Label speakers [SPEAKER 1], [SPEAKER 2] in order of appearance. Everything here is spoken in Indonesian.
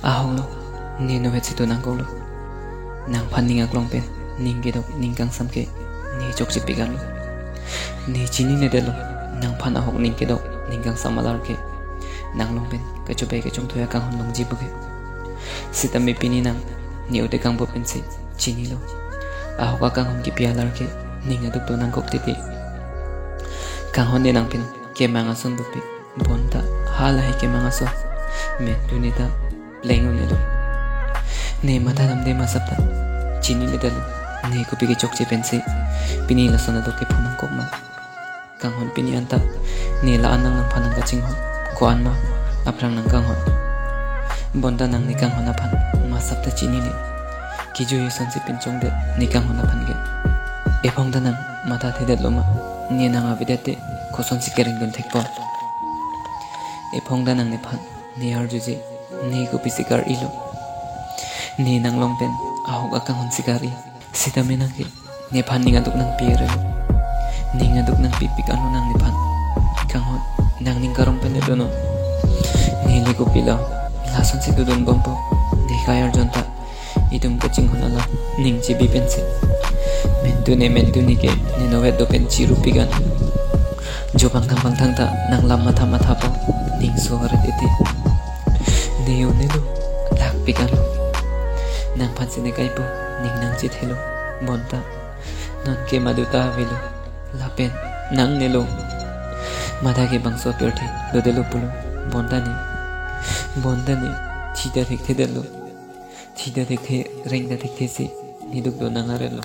[SPEAKER 1] ahong lo ni no het situ nang lo nang phan ning aklong pen ning ge dok ning kang sam ke ni chok chi pigan lo ni chini ne de lo nang phan ahok ning ke dok ning kang samalar ke nang long pen ka chobe ke chong thoya kang hon long ji bu ke sitam mi pini nang ni ode kang bo pen si chini lo ahok kang hon ki pialar ke ning aduk to nang kok ti kang hon ne nang pen ke manga son bu pi bonta hala hai ke manga so me dunita playing on lo ne mata dam de masapta chini le dalo ne ko pigi chok che pensi pini la sona do ke phunang kok ma kang hon pini anta ne la anang nang phanang ka ching hon ko an ma aprang nang kang hon bonda nang ni kang hon aphan masapta chini ne ki jo yeson se pin chong de ni kang hon aphan ge e phong da nang mata the de lo ma ne nang avidate ko son si kering gun thek po e phong da nang ne phan ne har ju je ne ko pisikar ilo ni nang long pen ahok akang hon sikari sita menang ke ne phan ninga duk nang piere ninga duk nang pipik anu nang ne phan kang hon nang ning karong pen de dono ni le ko pila lason si dudon bompo ni kayar jonta idum ka ching hon ala ning chi bi pen se mentu ni ke ni no wet do pen chi rupigan jo bang thang ta nang lam matha po ning so harat ite ni ne lo lak pikan nang phan sine kai po ning nang chi thelo bonta non ke maduta velo lapen nang nelo madha ke bangso perte do delo pulo bonta ni chida dekhe delo chida dekhe reng da dekhe se ni duk do nang arelo